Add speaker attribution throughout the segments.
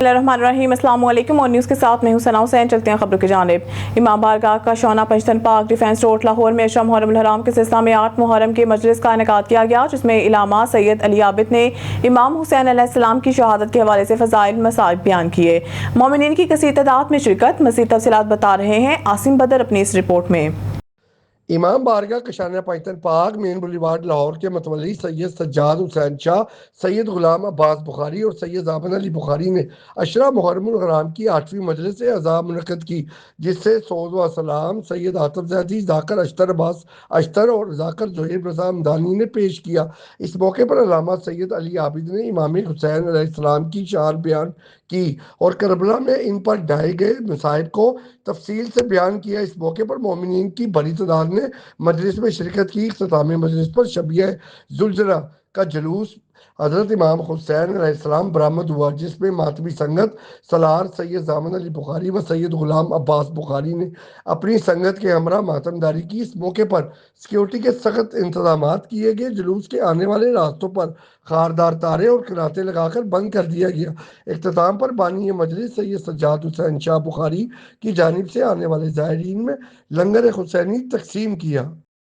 Speaker 1: बिस्मिल्लाहिर्रहमानिर्रहीम। अस्सलाम वालेकुम और न्यूज़ के साथ मैं हूं सना हुसैन। चलते हैं खबरों की जानिब। इमाम बारगाह का शौना पंजतन पाक डिफेंस रोड लाहौर में अशरा मुहर्रम हराम के सिलसिला में 8 मुहर्रम के मजलिस का इनेकाद किया गया, जिसमें इलामा सैयद अली आबिद ने इमाम हुसैन अलैहिस्सलाम की शहादत के हवाले से फ़ज़ाइल मसाइब बयान किए। मोमिनीन की कसीर तादाद में शिरकत। मज़ीद तफसीलात बता रहे हैं आसिम बदर अपनी इस रिपोर्ट में।
Speaker 2: इमाम बारगाह कशाना पाकिस्तान पाक मेन बुलीवार्ड लाहौर के मतवली सैयद सज्जाद हुसैन शाह, सैयद गुलाम अब्बास बुखारी और सैयद जाबन अली बुखारी ने अशरा मुहर्रमुल हराम की 8वीं मजलिस अज़ा मुनक़्क़द की, जिससे सोज़ व सलाम सैयद आतिफ ज़ैदी, ज़ाकर अख्तर अब्बास अख्तर और ज़ाकर ज़ोहैब रज़ा हमदानी ने पेश किया। इस मौके पर अल्लामा सैयद अली आबिद ने इमाम हुसैन अलैहिस्सलाम की शान बयान की और करबला में इन पर ढाए गए मसाइब को तफसील से बयान किया। इस मौके पर मोमिनीन की बड़ी तादाद ने मजलिस में शिरकत की। इख्तितामी मजलिस पर शबिया जुलजरा का जुलूस हजरत इमाम हुसैन अलैहिस्सलाम बरामद हुआ, जिसमें मातमी संगत सलार सैयद जामन अली बुखारी व सैयद गुलाम अब्बास बुखारी ने अपनी संगत के हमरा मातमदारी की। इस मौके पर सिक्योरिटी के सख्त इंतजाम किए गए। जुलूस के आने वाले रास्तों पर खारदार तारे और किनाते लगाकर बंद कर दिया गया। इख्तिताम पर बानी मजलिस सैयद सज्जाद हुसैन शाह बुखारी की जानिब से आने वाले ज़ायरीन में लंगर हुसैनी तकसीम किया।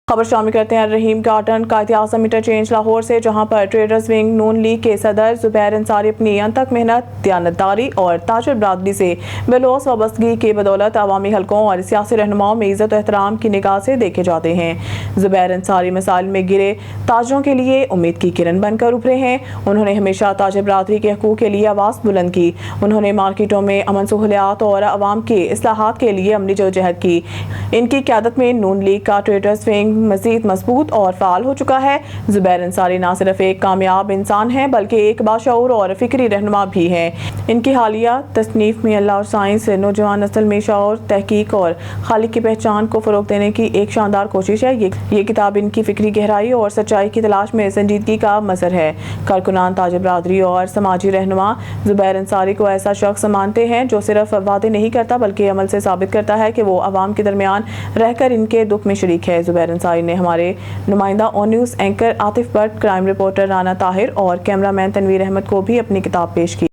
Speaker 1: खबर शामिल करते हैं रहीम गार्डन कायदे आज़म इंटरचेंज लाहौर से, जहां पर ट्रेडर्स विंग नून लीग के सदर ज़ुबैर अंसारी अपनी अनथक मेहनत, दयानतदारी और ताजर बरादरी से बेलौस वाबस्तगी की बदौलत अवामी हलकों और सियासी रहनुमाओं में इज़्ज़त और एहतराम की निगाह से देखे जाते हैं। ज़ुबैर अंसारी मसाइल में गिरे ताजरों के लिए उम्मीद की किरण बनकर उभरे हैं। उन्होंने हमेशा ताजर बरादरी के हकूक़ के लिए आवाज़ बुलंद की। उन्होंने मार्केटों में अमन सहूलियात और अवाम के इस्लाहात के लिए अमली जदोजहद की। इनकी क़यादत में नून लीग का ट्रेडर्स विंग मज़ीद मजबूत और फ़ाल हो चुका है। ज़ुबैर अंसारी न सिर्फ एक कामयाब इंसान हैं, बल्कि एक बाशऊर और फ़िक्री रहनुमा भी हैं। इनकी हालिया तसनीफ़ में अल्लाह और साइंस नौजवान नस्ल में शऊर, तहकीक और खालिक की पहचान को फ़रोग़ देने की एक शानदार कोशिश है। ये किताब इनकी फ़िक्री गहराई और सच्चाई की तलाश में संजीदगी का मज़हर है। कारकुनान, ताजिर बरादरी और समाजी रहनुमा ज़ुबैर अंसारी को ऐसा शख्स मानते हैं जो सिर्फ वादे नहीं करता, बल्कि अमल से साबित करता है कि वो अवाम के दरमियान रहकर इनके दुख में शरीक है। ज़ुबैर अंसारी ने हमारे नुमाइंदा on news anchor Atif Bhatt, crime reporter Rana Tahir और कैमरामैन तनवीर अहमद को भी अपनी किताब पेश की।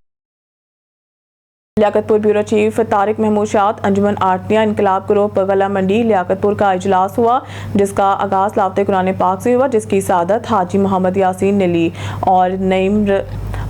Speaker 1: लियाकतपुर ब्यूरो चीफ तारिक महमूद शाद, अंजुमन आर्टिया इनकलाब ग्रुप गला मंडी लियाकतपुर का इजलास हुआ, जिसका आगाज़ लाफ्ते कुरान पाक से हुआ, जिसकी सादत हाजी मोहम्मद यासीन ने ली और नईम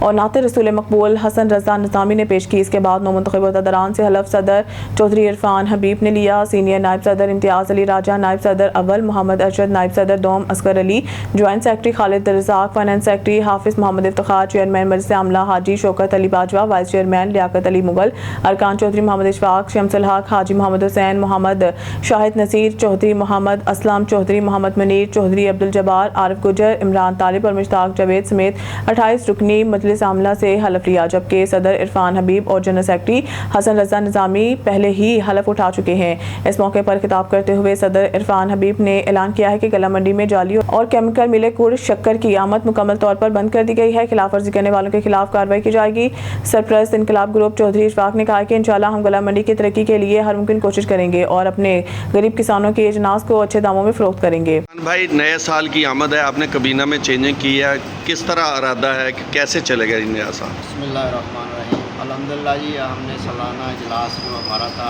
Speaker 1: और नाते रसूल मकबूल हसन रजा निज़ामी ने पेश की। इसके बाद नौमुंतखब अहदेदारान से हलफ सदर चौधरी इरफान हबीब ने लिया। सीनियर नायब सदर इम्तियाज़ अली राजा, नायब सदर अव्वल मोहम्मद अरशद, नायब सदर दोम Asghar Ali, joint secretary Khalid Razzaq, finance secretary Hafiz Mohammad Iftikhar, chairman मजलिस आमला हाजी शौकत अली बाजवा, वाइस चेयरमैन लियाकत अली मुगल, अरकान चौधरी मोहम्मद इशफाक, शमसुल हक, हाजी मोहम्मद हुसैन, मोहम्मद शाहिद नसीर चौधरी, मोहम्मद असलम चौधरी, मोहम्मद मुनीर चौधरी, अब्दुल जब्बार, आरिफ गुजर, इमरान तालिब और मुश्ताक जावेद समेत 28 रुकनी मजलिस आमला से हलफ लिया, जबकि सदर इरफान हबीब और जनरल सेक्रेटरी हसन रजा निज़ामी पहले ही हलफ उठा चुके हैं। इस मौके पर खिताब करते हुए सदर इरफान हबीब ने ऐलान किया है कि गला मंडी में जाली और केमिकल मिले गुड़ शक्कर की आमद मुकम्मल तौर पर बंद कर दी गई है। खिलाफ वर्जी करने वालों के खिलाफ कार्रवाई की जाएगी। सरप्रस्त इनकलाब ग्रुप चौधरी इशफाक ने कहा कि इंशाल्लाह हम गला मंडी की तरक्की के लिए हर मुमकिन कोशिश करेंगे और अपने गरीब किसानों के अजनास को अच्छे दामों में फरोख्त करेंगे।
Speaker 3: भाई, नए साल की आमद है, आपने कबीना में चेंजिंग की है, किस तरह इरादा है कि कैसे चलेगा ये नया साल?
Speaker 4: बिस्मिल्लाहिर्रहमानिर्रहीम। अल्हम्दुलिल्लाह जी, हमने सालाना इजलास जो हमारा था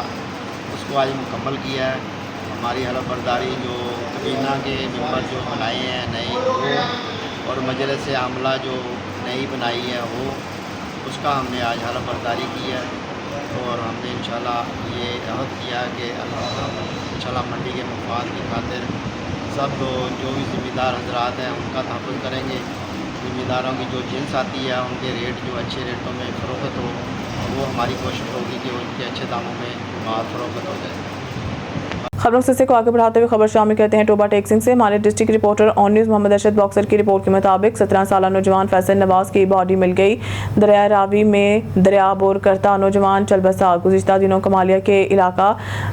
Speaker 4: उसको आज मुकम्मल किया है। हमारी हलफ बर्दारी जो कबीना के मेंबर जो बनाए हैं नए वो और मजलिस आमला जो नई बनाई है वो, उसका हमने आज हलफ बर्दारी की है और हमने इंशाल्लाह ये अहद किया कि इंशाल्लाह मंडी के मफाद की खातिर सब जो भी ज़िम्मेदार हजरात हैं उनका तहफ़्फ़ुज़ करेंगे। ज़िम्मेदारों की जो जिन्स आती है उनके रेट जो अच्छे रेटों में फ़रोख्त हो, वो हमारी कोशिश होगी कि उनके अच्छे दामों में माल फ़रोख्त हो जाए।
Speaker 1: खबरों से को आगे बढ़ाते हुए खबर शामिल करते हैं टोबा टेक्सिंग से। हमारे district reporter On News Mohammad Arshad Boxer की रिपोर्ट के मुताबिक 17 साल नौजवान फैसल नवाज की बॉडी मिल गई। दरिया रावी में दरिया बोर करता नौजवान चल बसा। गुज़िश्ता दिनों कमालिया के इलाका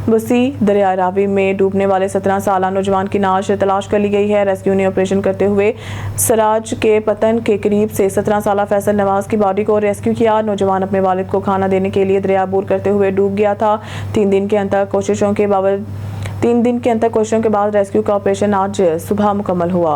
Speaker 1: बसी दरिया रावी में डूबने वाले 17 साल नौजवान की नाश तलाश कर ली गई है। रेस्क्यू ने ऑपरेशन करते हुए सराज के पतन के करीब से 17 साल फैसल नवाज की बॉडी को रेस्क्यू किया। नौजवान अपने वालिद को खाना देने के लिए दरिया बोर करते हुए डूब गया था। 3 दिन के अंतर कोशिशों के बाद रेस्क्यू का ऑपरेशन आज सुबह मुकम्मल हुआ।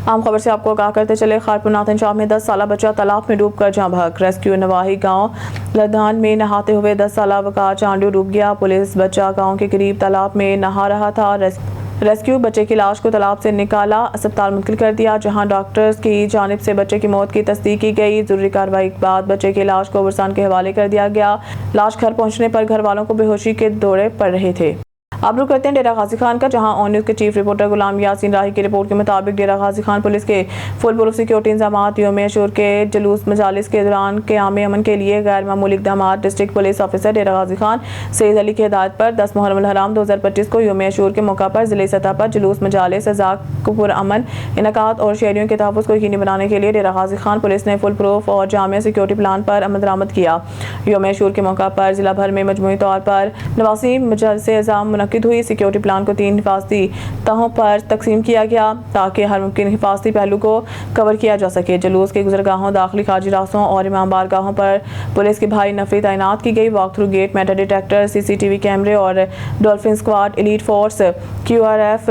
Speaker 1: عام خبر سے آپ کو آگاہ کرتے چلے، خارپور ناتن شاہ میں 10 سالہ بچہ تالاب میں ڈوب کر جاں بحق، ریسکیو نواحی گاؤں لدھان میں نہاتے ہوئے 10 سالہ وقار چانڈو ڈوب گیا، پولیس بچہ گاؤں کے قریب تالاب میں نہا رہا تھا، ریسکیو بچے کی لاش کو تالاب سے نکالا، اسپتال منتقل کر دیا جہاں ڈاکٹرز کی جانب سے بچے کی موت کی تصدیق کی گئی، ضروری کارروائی کے بعد بچے کی لاش کو قبرستان کے حوالے کر دیا گیا، لاش گھر پہنچنے پر گھر والوں کو بے ہوشی کے دورے پڑ رہے تھے۔ اب رخ کرتے ہیں ڈیرہ غازی خان کا، جہاں آن نیوز کے چیف رپورٹر غلام یاسین راہی کی رپورٹ کے مطابق ڈیرہ غازی خان پولیس کے فل پروف سیکیورٹی انتظامات یوم عاشور کے جلوس مجالس کے دوران قیام امن کے لیے غیر معمولی اقدامات۔ District police officer Dera Ghazi Khan سید علی کی ہدایت پر 10 محرم الحرام 2025 کو یوم عاشور کے موقع پر ضلعی سطح پر جلوس مجالس ازاق پر امن انعقاد اور شہریوں کے تحفظ کو یقینی بنانے کے لیے ڈیرہ غازی خان پولیس نے فل پروف اور جامع سیکیورٹی پلان پر عمل درآمد کیا۔ یوم عاشور کے موقع پر ضلع بھر میں مجموعی طور پر 89 مجالس اعظام منعقد ہوئی۔ سیکیورٹی پلان کو 3 حفاظتی تہوں پر تقسیم کیا گیا تاکہ ہر ممکن حفاظتی پہلو کو کور کیا جا سکے۔ جلوس کے گزرگاہوں، داخلی خارجی راستوں اور امام بارگاہوں پر پولیس کی بھاری نفری تعینات کی گئی۔ Walk through gate, metal detector, CCTV کیمرے اور dolphin squad, elite force, QRF،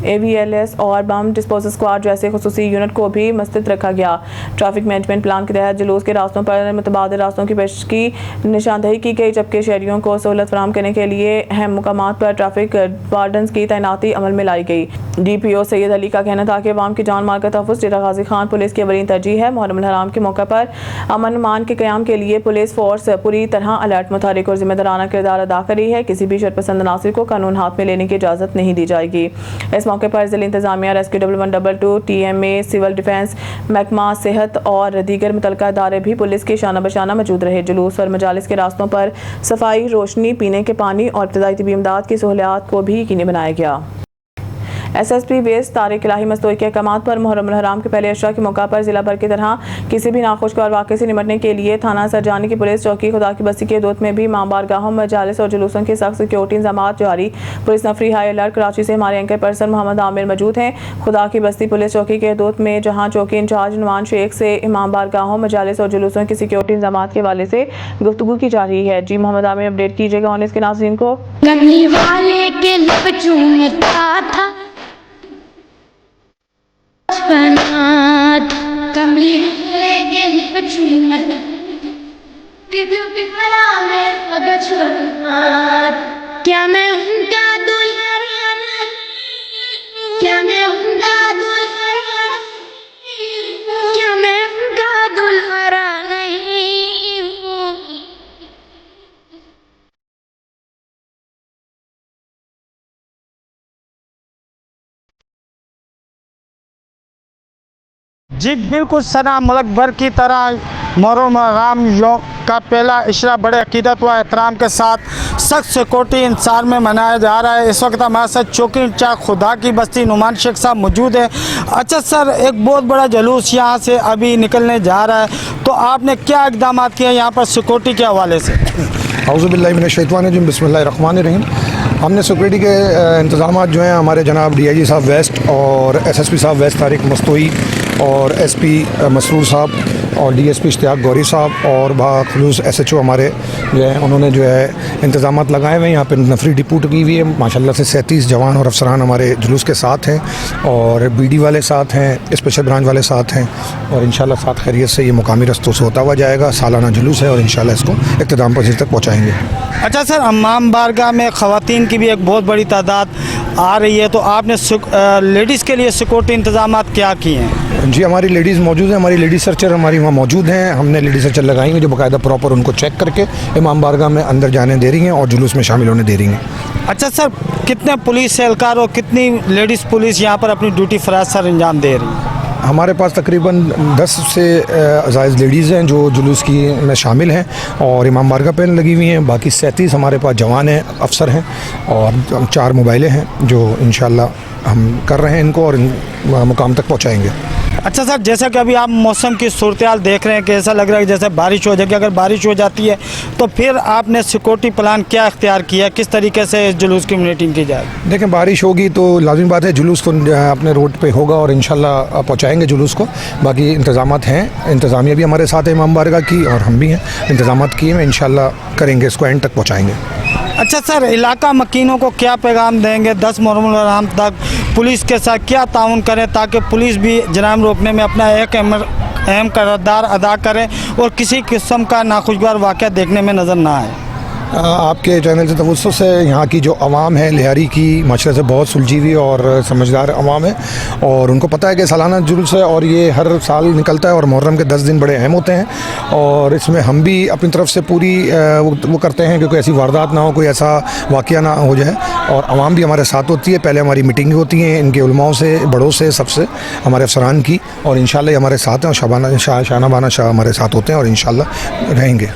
Speaker 1: AVLS اور بم ڈسپوزل اسکواڈ جیسے خصوصی یونٹ کو بھی مستعد رکھا گیا۔ ٹریفک مینجمنٹ پلان کے تحت جلوس کے راستوں پر متبادل راستوں کی پیش کی نشاندہی کی گئی، جبکہ شہریوں کو سہولت فراہم کرنے کے لیے اہم مقامات پر ٹریفک وارڈنز کی تعیناتی عمل میں لائی گئی۔ DPO سید علی کا کہنا تھا کہ عوام کی جان مال کا تحفظ ڈیرہ غازی خان پولیس کی اولین ترجیح ہے۔ محرم الحرام کے موقع پر امن امان کے قیام کے لیے پولیس فورس پوری طرح الرٹ، متحرک اور ذمہ دارانہ کردار ادا کر رہی ہے۔ کسی بھی شرپسند عناصر کو قانون ہاتھ میں لینے کی اجازت نہیں دی جائے گی۔ اس موقع پر ضلع انتظامیہ، ریسکیو 1122، TMA، سول ڈیفنس، محکمہ صحت اور دیگر متعلقہ ادارے بھی پولیس کے شانہ بشانہ موجود رہے۔ جلوس اور مجالس کے راستوں پر صفائی، روشنی، پینے کے پانی اور ابتدائی طبی امداد کی سہولیات کو بھی یقینی بنایا گیا۔ SSP ویسٹ طارق الہی مستوئی کے احکامات پر محرم الحرام کے پہلے عشرہ کے موقع پر ضلع بھر کی طرح کسی بھی ناخوشگوار واقعے سے نمٹنے کے لیے تھانہ سرجانی کی پولیس چوکی خدا کی بستی کے دوت میں بھی امام بارگاہوں، مجالس اور جلوسوں کے سخت سیکیورٹی انتظامات جاری۔ پولیس نفری ہائی الرٹ۔ کراچی سے ہمارے اینکر پرسن محمد عامر موجود ہیں خدا کی بستی پولیس چوکی کے دوت میں، جہاں چوکی انچارج نعمان شیخ سے امام بارگاہوں، مجالس اور جلوسوں کی سیکیورٹی انتظامات کے حوالے سے گفتگو کی جا رہی ہے۔ جی محمد عامر، اپڈیٹ کیجیے گا اس کے ناظرین کو۔
Speaker 5: کملی والے کے لب چومتا تھا کملی والے کے لب چومتا کیا میں ان کا دلہن، کیا میں ان کا دلہن، کیا میں ان کا دلہن نہیں ہوں۔
Speaker 6: جی بالکل سنا ملک بھر کی طرح محرم الحرام یوم کا پہلا عشرہ بڑے عقیدت و احترام کے ساتھ سخت سیکورٹی انتظار میں منایا جا رہا ہے۔ اس وقت ہمارے ساتھ چوکی انچارج خدا کی بستی نعمان شیخ صاحب موجود ہیں۔ اچھا سر، ایک بہت بڑا جلوس یہاں سے ابھی نکلنے جا رہا ہے، تو آپ نے کیا اقدامات کیے یہاں پر سیکورٹی کے حوالے سے؟
Speaker 7: اعوذ باللہ من الشیطان الرجیم، بسم اللہ الرحمن الرحیم۔ ہم نے سیکورٹی کے انتظامات جو ہیں ہمارے جناب DIG صاحب ویسٹ اور SSP صاحب ویسٹ طارق مستوئی اور SP مسرور صاحب اور DSP اشتیاق گوری صاحب اور باخلوص SHO ہمارے جو ہے انہوں نے جو ہے انتظامات لگائے ہوئے ہیں۔ یہاں پہ نفری ڈپوٹ کی ہوئی ہے، ماشاءاللہ سے 37 جوان اور افسران ہمارے جلوس کے ساتھ ہیں اور BD والے ساتھ ہیں، اسپیشل برانچ والے ساتھ ہیں، اور انشاءاللہ ساتھ خیریت سے یہ مقامی رستوں سے ہوتا ہوا جائے گا۔ سالانہ جلوس ہے اور انشاءاللہ اس کو اختتام پذیر تک پہنچائیں گے۔
Speaker 6: اچھا سر، امام بارگاہ میں خواتین کی بھی ایک بہت بڑی تعداد آ رہی ہے، تو آپ نے لیڈیز کے لیے سیکورٹی انتظامات کیا کیے ہیں؟
Speaker 7: جی ہماری لیڈیز موجود ہیں، ہماری لیڈیز سرچر ہماری وہاں موجود ہیں۔ ہم نے لیڈیز سرچر لگائی ہیں جو باقاعدہ پراپر ان کو چیک کر کے امام بارگاہ میں اندر جانے دے رہی ہیں اور جلوس میں شامل ہونے دے رہی ہیں۔
Speaker 6: اچھا سر، کتنے پولیس اہلکار اور کتنی لیڈیز پولیس یہاں پر اپنی ڈیوٹی فراز سر انجام دے رہی ہیں؟
Speaker 7: ہمارے پاس تقریباً 10 سے زائد لیڈیز ہیں جو جلوس کی میں شامل ہیں اور امام بارگاہ پہ لگی ہوئی ہیں۔ باقی 37 ہمارے پاس جوان ہیں، افسر ہیں، اور 4 موبائلیں ہیں جو انشاءاللہ ہم کر رہے ہیں ان کو اور مقام تک پہنچائیں گے۔
Speaker 6: اچھا سر، جیسا کہ ابھی آپ موسم کی صورتحال دیکھ رہے ہیں کہ ایسا لگ رہا ہے کہ جیسے بارش ہو جائے گی، اگر بارش ہو جاتی ہے تو پھر آپ نے سیکورٹی پلان کیا اختیار کیا، کس طریقے سے اس جلوس کی مانیٹرنگ کی جائے؟
Speaker 7: دیکھیں بارش ہوگی تو لازمی بات ہے جلوس کو اپنے روڈ پہ ہوگا اور انشاءاللہ پہنچائیں گے جلوس کو۔ باقی انتظامات ہیں، انتظامیہ بھی ہمارے ساتھ ہے امام بارگاہ کی اور ہم بھی ہیں، انتظامات کیے ہیں، انشاءاللہ کریں گے، اس کو اینڈ تک پہنچائیں گے۔
Speaker 6: अच्छा सर, इलाका मकीनों को क्या पैगाम देंगे 10 मुहर्रम हराम तक पुलिस के साथ क्या ताउन करें ताकि पुलिस भी जराइम रोकने में अपना एक अहम किरदार अदा करे और किसी किस्म का नाखुशगवार वाक़या देखने में नज़र ना आए?
Speaker 7: आपके चैनल से तवज्जो से यहाँ की जो आवाम है लिहारी की माशरे से बहुत सुलझी हुई और समझदार आवाम है और उनको पता है कि सालाना जुलूस है और ये हर साल निकलता है और मुहर्रम के 10 दिन बड़े अहम होते हैं और इसमें हम भी अपनी तरफ से पूरी वो करते हैं कि कोई ऐसी वारदात ना हो, कोई ऐसा वाक़या ना हो जाए और आवाम भी हमारे साथ होती है। पहले हमारी मीटिंग होती हैं इनके उलमाओं से, बड़ों से, सबसे, हमारे अफसरान की और इंशाल्लाह ये हमारे साथ हैं और शाहनाबाना शाह हमारे साथ होते हैं और इंशाल्लाह रहेंगे।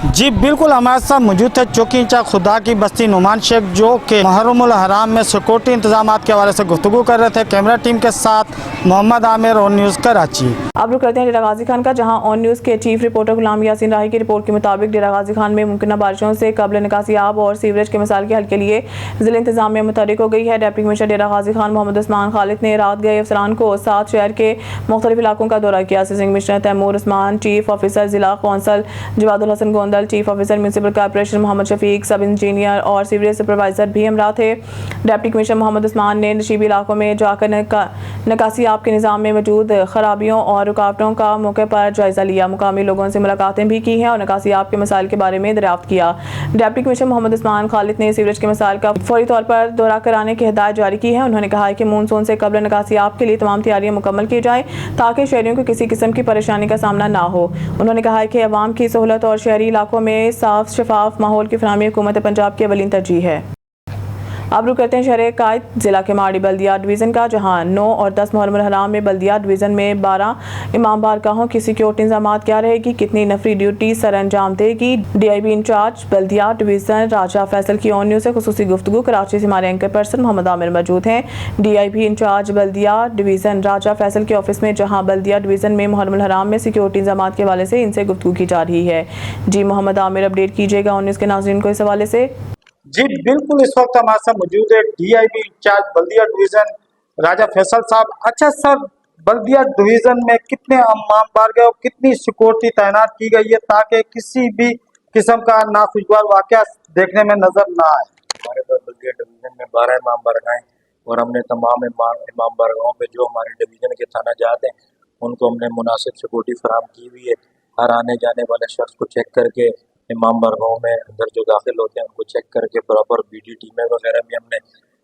Speaker 6: जी बिल्कुल, हमारे साथ मौजूद है चौकी इंचार्ज खुदा की बस्ती नुमान शेख जो कि मुहर्रमुल हराम में सिक्योरिटी इंतजाम के हवाले से गुफ्तगू कर रहे थे। कैमरा टीम के साथ मोहम्मद आमिर, ऑन न्यूज़ कराची।
Speaker 1: अब रुक करते हैं डेरा गाजी खान का, जहां ऑन न्यूज़ के चीफ रिपोर्टर गुलाम यासीन राही की रिपोर्ट के मुताबिक डेरा गाजी खान में मुमकिन बारिशों से कबल निकासी आब और सीवरेज के मसाइल के हल के लिए जिला इंतजामिया मुतहरिक हो गई है। डिप्टी कमिश्नर डेरा गाजी खान मोहम्मद उस्मान खालिद ने रात गए अफसरान को 7 शहर के मुख्तलिफ इलाकों का दौरा किया। Assistant commissioner Taimur Usman, chief officer जिला council Jawadul Hassan Gondal, chief officer municipal corporation Mohammad Shafiq, sub engineer और सीवरेज सुपरवाइजर भी हमरा थे। डिप्टी कमिश्नर मोहम्मद उस्मान ने नशीबी इलाकों में जाकर निकासी आप के निज़ाम में मौजूद खराबियों और रुकावटों का मौके पर जायजा लिया। मुकामी लोगों से मुलाकातें भी की हैं और निकासी आप के मसाइल के बारे में दरियाफ्त किया। डिप्टी कमिश्नर मोहम्मद उस्मान खालिद ने सीवरेज के मसाइल का फौरी तौर पर दौरा कराने की हिदायत जारी की है। उन्होंने कहा है कि मानसून से कबल निकासी आप के लिए तमाम तैयारियां मुकम्मल की जाए ताकि शहरियों को किसी किस्म की परेशानी का सामना ना हो। उन्होंने कहा है कि अवाम की सहूलत और शहरी इलाकों में साफ शफाफ माहौल की फराहमी हुकूमत पंजाब की अवलीन तरजीह है। अब रुक करते हैं शहर कायद जिला के माड़ी बल्दिया डिवीज़न का, जहां 9 और 10 मुहर्रम हराम में बल्दिया डिवीज़न में 12 इमाम बारगाहों की सिक्योरिटी इंतजाम क्या रहेगी, कितनी नफरी ड्यूटी सर अंजाम देगी। DIB इंचार्ज बल्दिया डिवीज़न राजा फैसल की ऑन न्यूज़ से खुसूसी गुफ्तगू। कराची से हमारे एंकर पर्सन मोहम्मद आमिर मौजूद हैं। DIB इंचार्ज बल्दिया डिवीज़न राजा फैसल के ऑफिस में, जहाँ बल्दिया डिवीज़न में मुहर्रम हराम में सिक्योरिटी इंतजाम के हवाले से इनसे गुफ्तगू की जा रही है। जी मोहम्मद आमिर, अपडेट कीजिएगा ऑन न्यूज़ के नाज़रीन को इस हवाले से।
Speaker 6: जी बिल्कुल, इस वक्त हमारे साथ मौजूद है DIB इंचार्ज बल्दिया डिवीज़न राजा फैसल साहब। अच्छा सर, बल्दिया डिवीज़न में कितने इमाम बारगाह और कितनी सिक्योरिटी तैनात की गई है ताकि किसी भी किस्म का नाखुशगवार वाक़या देखने में नजर ना आए?
Speaker 8: हमारे पास बल्दिया डिवीज़न में 12 इमाम बारगाहें और हमने तमाम इमाम बारगाहों पे जो हमारे डिवीज़न के थाना जात हैं उनको हमने मुनासिब सिक्योरिटी फराहम की हुई है। हर आने जाने वाले शख्स को चेक करके इमाम बारगाहों में अंदर जो दाखिल होते हैं उनको चेक करके प्रॉपर BD टीमें वगैरह भी हमने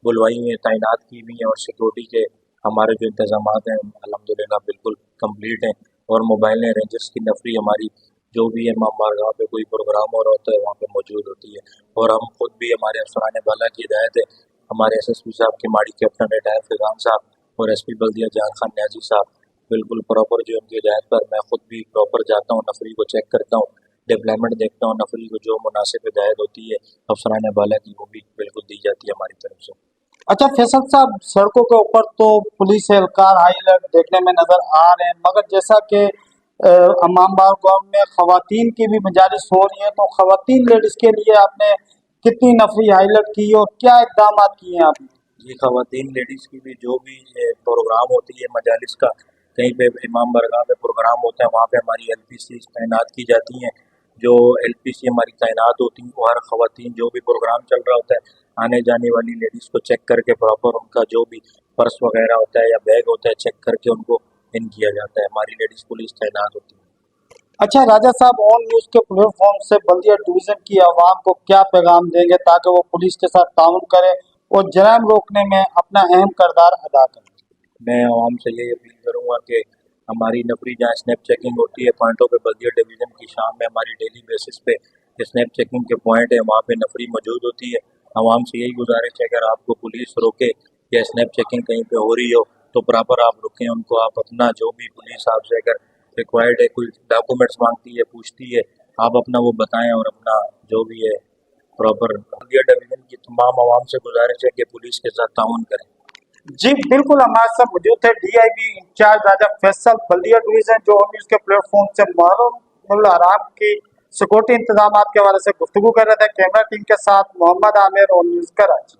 Speaker 8: बुलवाई हुई हैं, तैनात की हुई हैं और सिक्योरिटी के हमारे जो इंतजाम हैं अल्हम्दुलिल्लाह बिल्कुल कंप्लीट हैं। और मोबाइल रेंजर्स की नफरी हमारी जो भी इमाम बारगाह पे कोई प्रोग्राम हो रहा होता है वहाँ पे मौजूद होती है। और हम खुद भी, हमारे अफसरान बाला की हिदायत है, हमारे SSP साहब के माड़ी कैप्टन रिटायर फैजान साहब और SP बल्दिया जान खान न्याजी साहब बिल्कुल प्रॉपर जो उनकी हिदायत पर मैं खुद भी प्रॉपर जाता हूँ, नफरी को चेक करता हूँ, डिप्लॉयमेंट देखता हूँ, नफरी को जो मुनासिब हिदायत होती है अफसरान बाला की वो भी बिल्कुल दी जाती है हमारी तरफ से।
Speaker 6: अच्छा फैसल साहब, सड़कों के ऊपर तो पुलिस एहलकार हाई अलर्ट देखने में नजर आ रहे हैं, मगर जैसा कि इमाम बारगाह में खवातीन की भी मजालिस हो रही है, तो खवातीन लेडीज के लिए आपने कितनी नफरी हाई अलर्ट की और क्या इकदाम किए हैं आपने?
Speaker 8: जी, खवातीन लेडीज़ की भी जो भी प्रोग्राम होती है मजालिस का, कहीं पे इमाम बारगाह में प्रोग्राम होता है वहाँ पे हमारी LPC तैनात की जाती हैं। जो LPC हमारी तैनात होती हैं वो हर खवातीन जो भी प्रोग्राम चल रहा होता है आने जाने वाली लेडीज़ को चेक करके प्रॉपर उनका जो भी पर्स वगैरह होता है या बैग होता है चेक करके उनको इन किया जाता है। हमारी लेडीज़ पुलिस तैनात होती है।
Speaker 6: अच्छा राजा साहब, ऑन न्यूज़ के प्लेटफॉर्म से बल्दिया डिवीज़न की आवाम को क्या पैगाम देंगे ताकि वो पुलिस के साथ ताउन करे और जराइम रोकने में अपना अहम किरदार अदा करें?
Speaker 8: मैं आवाम से यही अपील करूँगा कि हमारी नफरी जहाँ स्नैप चेकिंग होती है पॉइंटों पे, बल्दिया डिवीज़न की शाम में हमारी डेली बेसिस पे स्नैप चेकिंग के पॉइंट है, वहाँ पे नफरी मौजूद होती है। आवाम से यही गुजारिश है, अगर आपको पुलिस रोके या स्नैप चेकिंग कहीं पे हो रही हो तो प्रॉपर आप रुकें, उनको आप अपना जो भी पुलिस आपसे अगर रिक्वायर्ड है, कोई डॉक्यूमेंट्स मांगती है, पूछती है, आप अपना वो बताएं और अपना जो भी है प्रॉपर। बल्दिया डिवीज़न की तमाम आवाम से गुजारिश है कि पुलिस के साथ ताउन करें।
Speaker 6: जी बिल्कुल, हमारे साथ मौजूद है DIB इंचार्ज राजा फैसल बल्दिया डिवीज़न जो न्यूज़ के प्लेटफॉर्म से मुहर्रम हराम की सिक्योरिटी इंतजाम के हवाले से गुफ्तगू कर रहे थे। कैमरा टीम के साथ मोहम्मद आमिर और न्यूज़ कराची।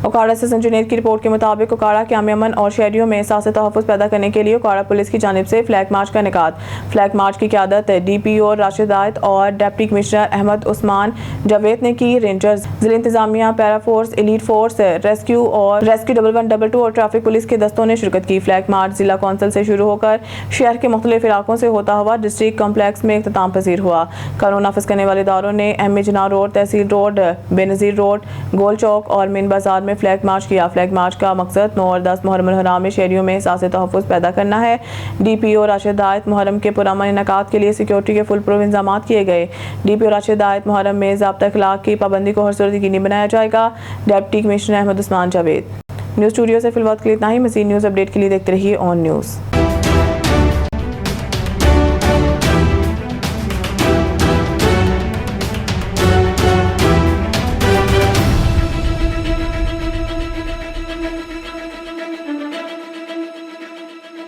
Speaker 1: ओकाड़ा से संजुनेद की रिपोर्ट के मुताबिक ओकाड़ा के अमन और शहरियों में एहसास तहफ़्फ़ुज़ पैदा करने के लिए ओकाड़ा पुलिस की जानिब से फ्लैग मार्च का इनेकाद। फ्लैग मार्च की क़यादत DPO राशिद आयत और डिप्टी कमिश्नर अहमद उस्मान जावेद ने की। रेंजर्स, ज़िला इंतज़ामिया, para force, elite force, rescue 1122 और ट्रैफिक पुलिस के दस्तों ने शिरकत की। फ्लैग मार्च ज़िला कौंसिल से शुरू होकर शहर के मुख्तलिफ इलाकों से होता हुआ डिस्ट्रिक्ट कम्प्लेक्स में इख्तिताम पजीर हुआ। कानून नाफिज करने वाले इदारों ने अहम जना रोड, तहसील रोड, बेनज़ीर रोड, गोल चौक और मेन बाजार में फ्लैग मार्च किया। फ्लैग मार्च का मकसद 9 और 10 मुहर्रम हराम में शहरियों में एहसास तहफ़्फ़ुज़ पैदा करना है। DPO राशिद आयत मुहर्रम के पुरअमन इनेकाद के लिए सिक्योरिटी के फुल प्रूफ इंतजाम किए गए। DPO राशिद आयत मुहर्रम में ज़ाब्ता अखलाक की पाबंदी को हर सूरत यकीनी बनाया जाएगा। Deputy commissioner Ahmad Usman Javed. News studio से फिलहाल के लिए इतना ही। मज़ीद न्यूज़ अपडेट के लिए देखते रहिए ऑन न्यूज़।